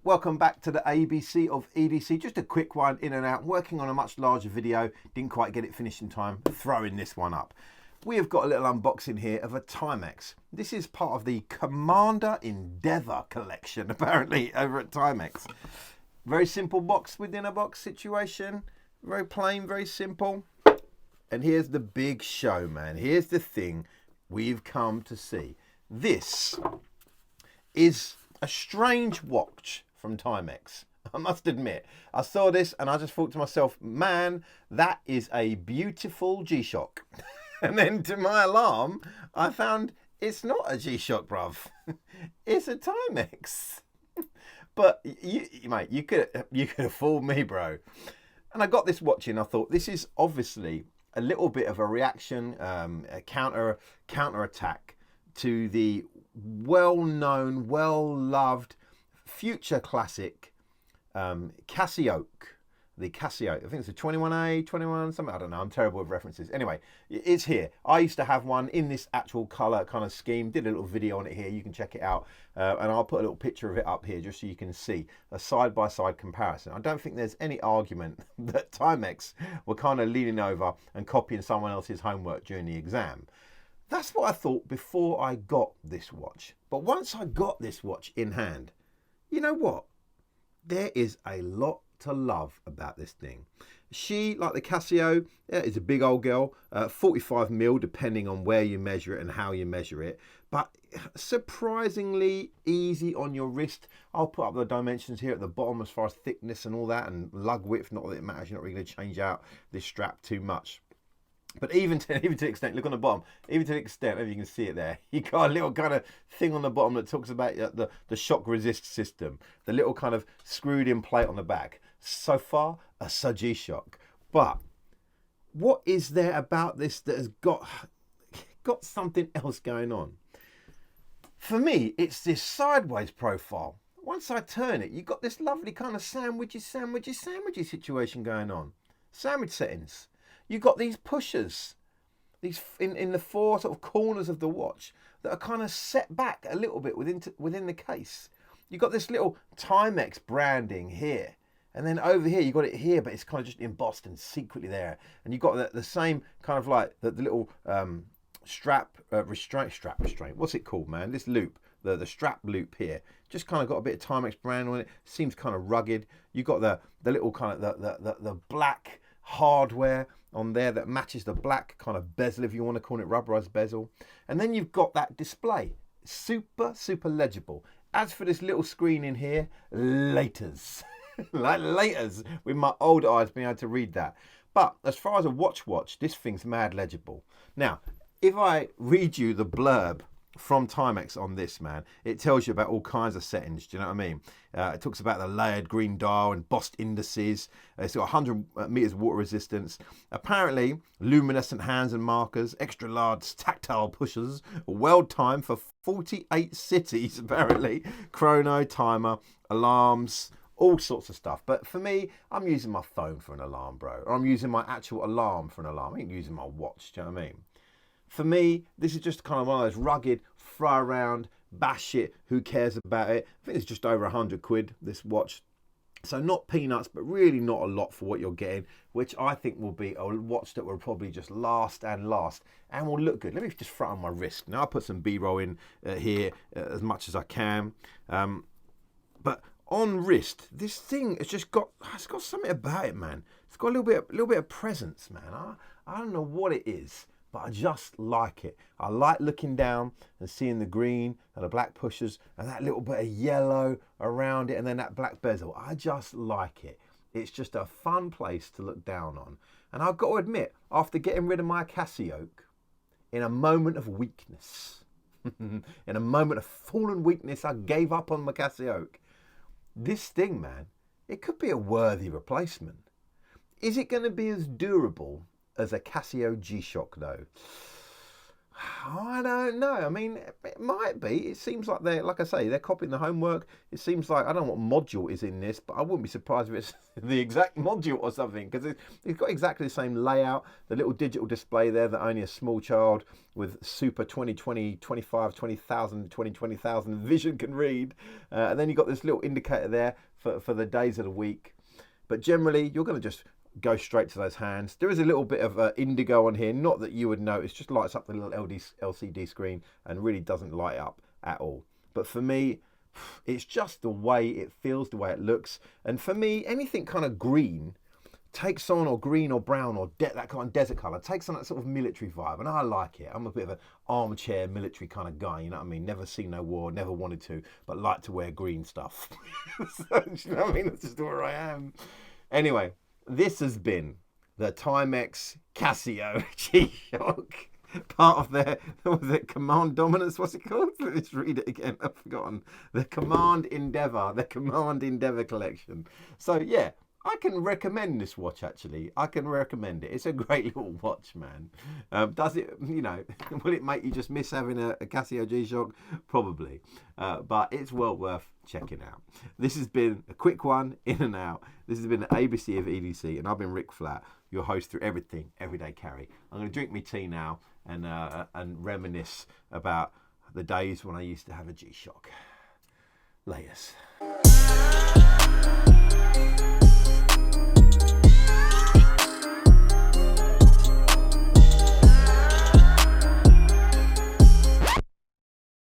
Welcome back to the ABC of EDC. Just a quick one, in and out. Working on a much larger video. Didn't quite get it finished in time. Throwing this one up. We have got a little unboxing here of a Timex. This is part of the Commander Endeavour collection, apparently, over at Timex. Very simple box within a box situation. Very plain, very simple. And here's the big show, man. Here's the thing we've come to see. This is a strange watch from Timex. I must admit, I saw this and I just thought to myself, man, that is a beautiful G-Shock. And then to my alarm, I found it's not a G-Shock, bruv. It's a Timex. But mate, you could have fooled me, bro. And I got this watch in. I thought this is obviously a little bit of a reaction, a counter attack to the well-known, well-loved, future classic Casioak. The Casioak, I think it's a 21A, 21, something, I don't know, I'm terrible with references. Anyway, it's here. I used to have one in this actual colour kind of scheme, did a little video on it here, you can check it out. And I'll put a little picture of it up here just so you can see a side-by-side comparison. I don't think there's any argument that Timex were kind of leaning over and copying someone else's homework during the exam. That's what I thought before I got this watch. But once I got this watch in hand, you know what? There is a lot to love about this thing. She, like the Casio, is a big old girl, 45mm depending on where you measure it and how you measure it, but surprisingly easy on your wrist. I'll put up the dimensions here at the bottom as far as thickness and all that, and lug width, not that it matters, you're not really going to change out this strap too much. But even to the extent, look on the bottom, even to the extent, maybe you can see it there, you got a little kind of thing on the bottom that talks about the shock resist system, the little kind of screwed in plate on the back. So far, a G-Shock. But what is there about this that has got something else going on? For me, it's this sideways profile. Once I turn it, you've got this lovely kind of sandwichy situation going on. Sandwich settings. You've got these pushers, these in the four sort of corners of the watch that are kind of set back a little bit within the case. You've got this little Timex branding here. And then over here, you've got it here, but it's kind of just embossed and secretly there. And you've got the same kind of like the little strap restraint. What's it called, man? This loop, the strap loop here. Just kind of got a bit of Timex brand on it. Seems kind of rugged. You've got the little kind of the black hardware on there that matches the black kind of bezel, if you want to call it rubberized bezel. And then you've got that display. Super legible. As for this little screen in here, laters. Like laters, with my old eyes being able to read that. But as far as a watch, this thing's mad legible. Now, if I read you the blurb from Timex on this, man, it tells you about all kinds of settings. Do you know what I mean? It talks about the layered green dial, embossed indices. It's got 100 meters water resistance. Apparently, luminescent hands and markers, extra large tactile pushers, weld time for 48 cities, apparently, chrono, timer, alarms, all sorts of stuff. But for me, I'm using my phone for an alarm, bro. Or I'm using my actual alarm for an alarm. I ain't using my watch, do you know what I mean? For me, this is just kind of one of those rugged, fly around, bash it, who cares about it. I think it's just over 100 quid, this watch. So not peanuts, but really not a lot for what you're getting, which I think will be a watch that will probably just last and will look good. Let me just throw it on my wrist. Now I'll put some B-roll in here as much as I can. But on wrist, this thing it's got something about it, man. It's got a little bit of presence, man. I don't know what it is, but I just like it. I like looking down and seeing the green and the black pushers and that little bit of yellow around it and then that black bezel. I just like it. It's just a fun place to look down on. And I've got to admit, after getting rid of my Casioak, in a moment of weakness, in a moment of fallen weakness, I gave up on my Casioak. This thing, man, it could be a worthy replacement. Is it going to be as durable as a Casio G-Shock, though? I don't know. I mean, it might be. It seems like they're, like I say, they're copying the homework. It seems like, I don't know what module is in this, but I wouldn't be surprised if it's the exact module or something, because it's got exactly the same layout. The little digital display there that only a small child with super 20/20, 25, 20,000, 20,000 vision can read. And then you've got this little indicator there for the days of the week. But generally, you're going to just go straight to those hands. There is a little bit of indigo on here, not that you would notice, just lights up the little LCD screen and really doesn't light up at all. But for me, it's just the way it feels, the way it looks. And for me, anything kind of green takes on, or green or brown or that kind of desert colour, takes on that sort of military vibe, and I like it. I'm a bit of an armchair military kind of guy, you know what I mean? Never seen no war, never wanted to, but like to wear green stuff. So, you know what I mean? That's just where I am. Anyway, this has been the Timex Casio G-Shock, part of their, what was it, Command Dominance, what's it called? Let's read it again, I've forgotten. The Command Endeavour collection. So yeah, I can recommend this watch, actually. I can recommend it. It's a great little watch, man. Does it, you know, will it make you just miss having a Casio G-Shock? Probably. But it's well worth checking out. This has been a quick one, in and out. This has been the ABC of EDC, and I've been Rick Flat, your host through everything, everyday carry. I'm going to drink my tea now and reminisce about the days when I used to have a G-Shock. Layers.